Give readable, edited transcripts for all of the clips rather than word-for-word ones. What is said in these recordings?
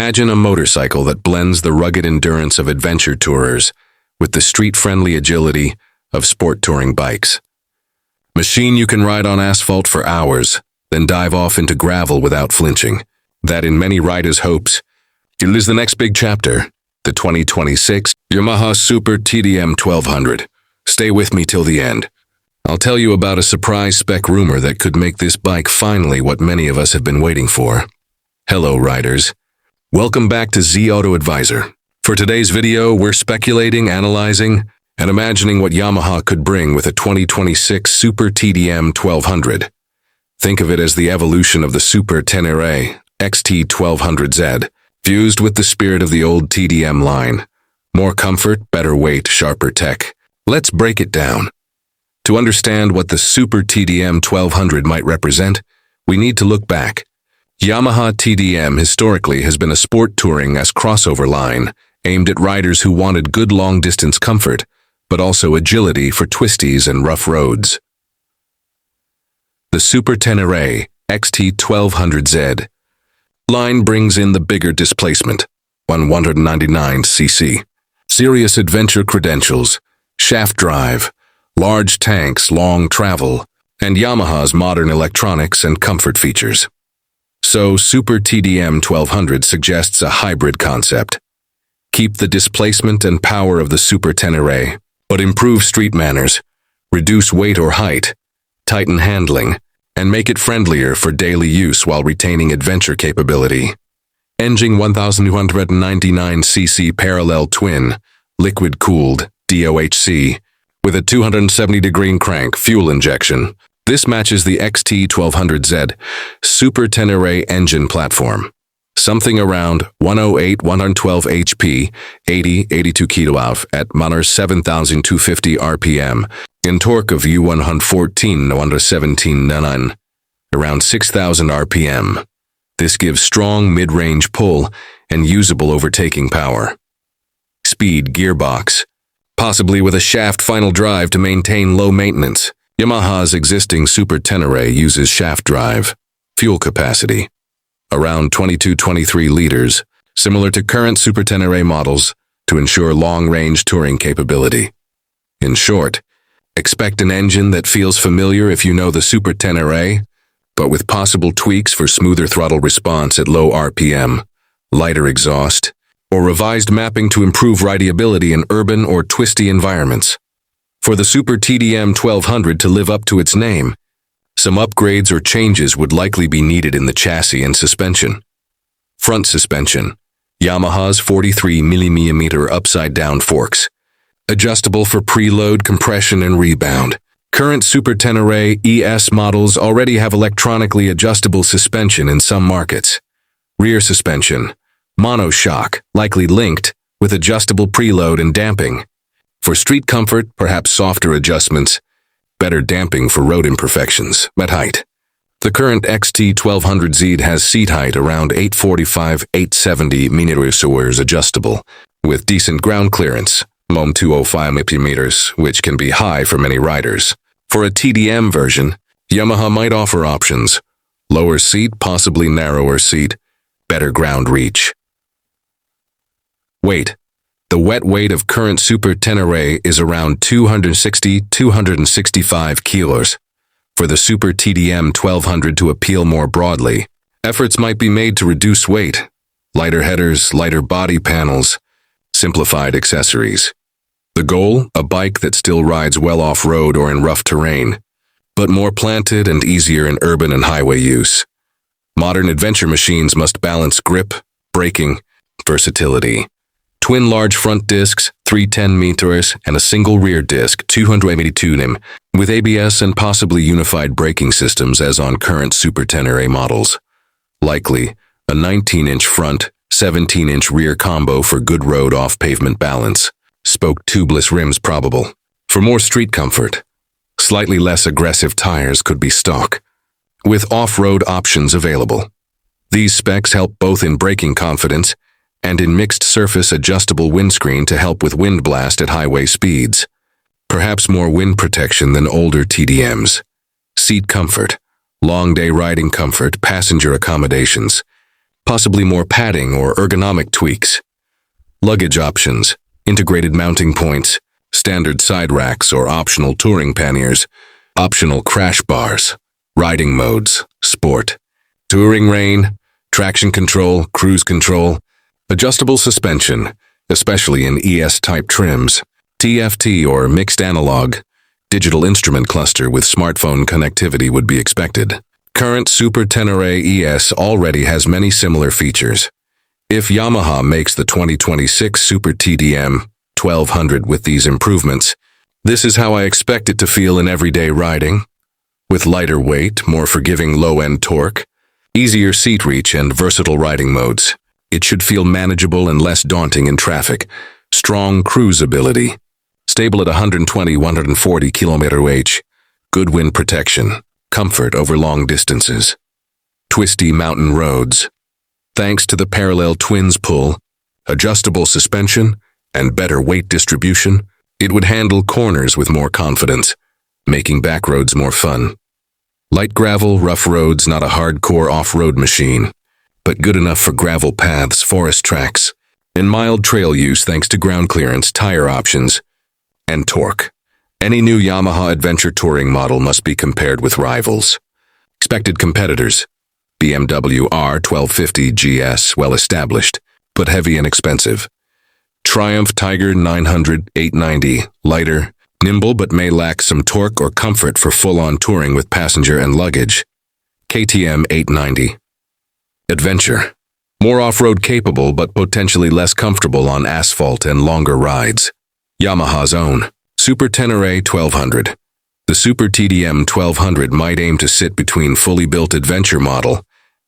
Imagine a motorcycle that blends the rugged endurance of adventure tourers with the street-friendly agility of sport touring bikes. Machine you can ride on asphalt for hours, then dive off into gravel without flinching. That, in many riders' hopes, is the next big chapter, the 2026 Yamaha Super TDM 1200. Stay with me till the end. I'll tell you about a surprise spec rumor that could make this bike finally what many of us have been waiting for. Hello, riders. Welcome back to Z Auto Advisor. For today's video, we're speculating, analyzing, and imagining what Yamaha could bring with a 2026 Super TDM 1200. Think of it as the evolution of the Super Ténéré XT1200Z, fused with the spirit of the old TDM line. More comfort, better weight, sharper tech. Let's break it down. To understand what the Super TDM 1200 might represent, we need to look back. Yamaha TDM historically has been a sport touring-esque crossover line aimed at riders who wanted good long-distance comfort, but also agility for twisties and rough roads. The Super Ténéré XT1200Z line brings in the bigger displacement, 199cc, serious adventure credentials, shaft drive, large tanks, long travel, and Yamaha's modern electronics and comfort features. So Super TDM 1200 suggests a hybrid concept. Keep the displacement and power of the Super Ténéré, but improve street manners, reduce weight or height, tighten handling, and make it friendlier for daily use while retaining adventure capability. Engine 1299cc parallel twin, liquid-cooled, DOHC, with a 270-degree crank fuel injection. This matches the XT1200Z Super Ténéré engine platform. Something around 108-112 HP, 80-82 kW at 7,250 RPM, in torque of U114-117 around 6,000 RPM. This gives strong mid-range pull and usable overtaking power. Speed gearbox, possibly with a shaft final drive to maintain low maintenance. Yamaha's existing Super Ténéré uses shaft drive. Fuel capacity, around 22-23 liters, similar to current Super Ténéré models, to ensure long-range touring capability. In short, expect an engine that feels familiar if you know the Super Ténéré, but with possible tweaks for smoother throttle response at low RPM, lighter exhaust, or revised mapping to improve rideability in urban or twisty environments. For the Super TDM 1200 to live up to its name, some upgrades or changes would likely be needed in the chassis and suspension. Front suspension, Yamaha's 43mm upside-down forks, adjustable for preload, compression, and rebound. Current Super Ténéré ES models already have electronically adjustable suspension in some markets. Rear suspension, monoshock, likely linked with adjustable preload and damping. For street comfort, perhaps softer adjustments, better damping for road imperfections. At height, the current XT1200Z has seat height around 845-870 mm, adjustable, with decent ground clearance, 205 mm, which can be high for many riders. For a TDM version, Yamaha might offer options: lower seat, possibly narrower seat, better ground reach. Weight. The wet weight of current Super Ténéré is around 260-265 kilos. For the Super TDM 1200 to appeal more broadly, efforts might be made to reduce weight, lighter headers, lighter body panels, simplified accessories. The goal, a bike that still rides well off-road or in rough terrain, but more planted and easier in urban and highway use. Modern adventure machines must balance grip, braking, versatility. Twin large front discs, 310 meters, and a single rear disc, 282 mm, with ABS and possibly unified braking systems as on current Super Ténéré models. Likely, a 19-inch front, 17-inch rear combo for good road off-pavement balance. Spoke tubeless rims probable. For more street comfort, slightly less aggressive tires could be stock, with off-road options available. These specs help both in braking confidence and in mixed surface adjustable windscreen to help with wind blast at highway speeds. Perhaps more wind protection than older TDMs. Seat comfort, long day riding comfort, passenger accommodations. possibly more padding or ergonomic tweaks. Luggage options, integrated mounting points, standard side racks or optional touring panniers, optional crash bars, riding modes, sport, touring rain, traction control, cruise control, adjustable suspension, especially in ES-type trims, TFT or mixed analog, digital instrument cluster with smartphone connectivity would be expected. Current Super Ténéré ES already has many similar features. If Yamaha makes the 2026 Super TDM 1200 with these improvements, this is how I expect it to feel in everyday riding. With lighter weight, more forgiving low-end torque, easier seat reach and versatile riding modes, it should feel manageable and less daunting in traffic. Strong cruise ability, stable at 120-140 km/h, good wind protection, comfort over long distances. Twisty mountain roads. Thanks to the parallel twins pull, adjustable suspension, and better weight distribution, it would handle corners with more confidence, making backroads more fun. Light gravel, rough roads, not a hardcore off-road machine, but good enough for gravel paths, forest tracks, and mild trail use thanks to ground clearance, tire options, and torque. Any new Yamaha adventure touring model must be compared with rivals. Expected competitors: BMW R1250 GS, well established, but heavy and expensive. Triumph Tiger 900 890, lighter, nimble but may lack some torque or comfort for full-on touring with passenger and luggage. KTM 890. Adventure. More off-road capable but potentially less comfortable on asphalt and longer rides. Yamaha's own Super Ténéré 1200. The Super TDM 1200 might aim to sit between fully built adventure model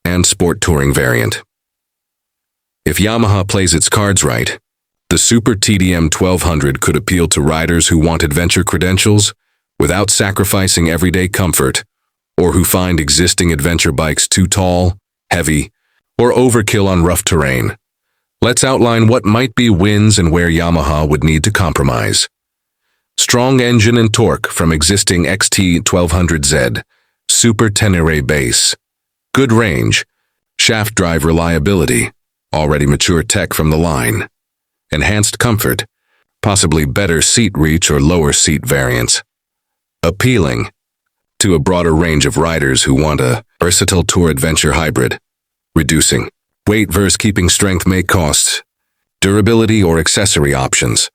and sport touring variant. If Yamaha plays its cards right, the Super TDM 1200 could appeal to riders who want adventure credentials without sacrificing everyday comfort, or who find existing adventure bikes too tall, heavy, or overkill on rough terrain. Let's outline what might be wins and where Yamaha would need to compromise. Strong engine and torque from existing XT 1200Z, Super Ténéré base. Good range, shaft drive reliability, already mature tech from the line. Enhanced comfort, possibly better seat reach or lower seat variants. Appealing to a broader range of riders who want a versatile tour adventure hybrid. Reducing weight versus keeping strength may cost. Durability or accessory options.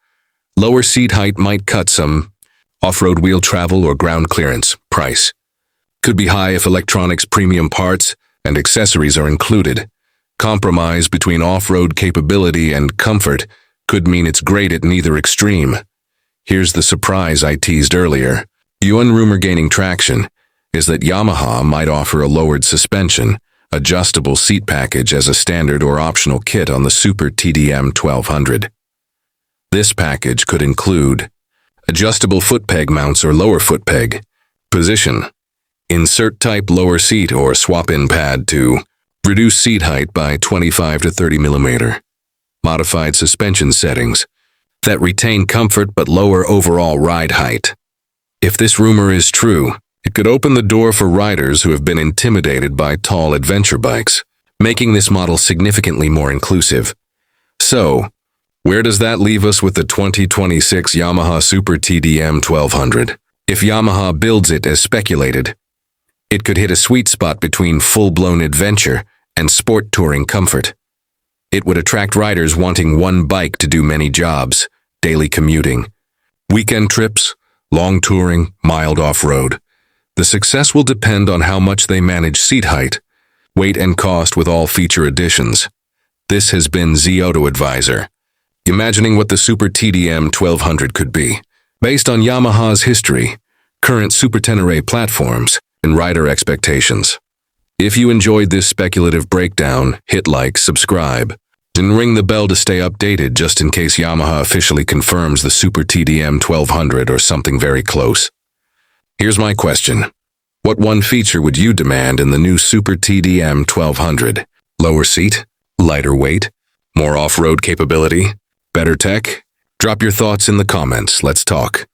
Lower seat height might cut some. Off-road wheel travel or ground clearance. Price could be high if electronics, premium parts, and accessories are included. Compromise between off-road capability and comfort could mean it's great at neither extreme. Here's the surprise I teased earlier. One rumor gaining traction is that Yamaha might offer a lowered suspension, adjustable seat package as a standard or optional kit on the Super TDM 1200. This package could include adjustable foot peg mounts or lower foot peg, position, insert type lower seat or swap-in pad to reduce seat height by 25 to 30 mm. Modified suspension settings that retain comfort but lower overall ride height. If this rumor is true, it could open the door for riders who have been intimidated by tall adventure bikes, making this model significantly more inclusive. So, where does that leave us with the 2026 Yamaha Super TDM 1200? If Yamaha builds it as speculated, it could hit a sweet spot between full-blown adventure and sport touring comfort. It would attract riders wanting one bike to do many jobs, daily commuting, weekend trips, long touring, mild off-road. The success will depend on how much they manage seat height, weight, and cost with all feature additions. This has been Z Auto Advisor, imagining what the Super TDM 1200 could be, based on Yamaha's history, current Super Ténéré platforms, and rider expectations. If you enjoyed this speculative breakdown, hit like, subscribe, and ring the bell to stay updated just in case Yamaha officially confirms the Super TDM 1200 or something very close. Here's my question. What one feature would you demand in the new Super TDM 1200? Lower seat? Lighter weight? More off-road capability? Better tech? Drop your thoughts in the comments. Let's talk.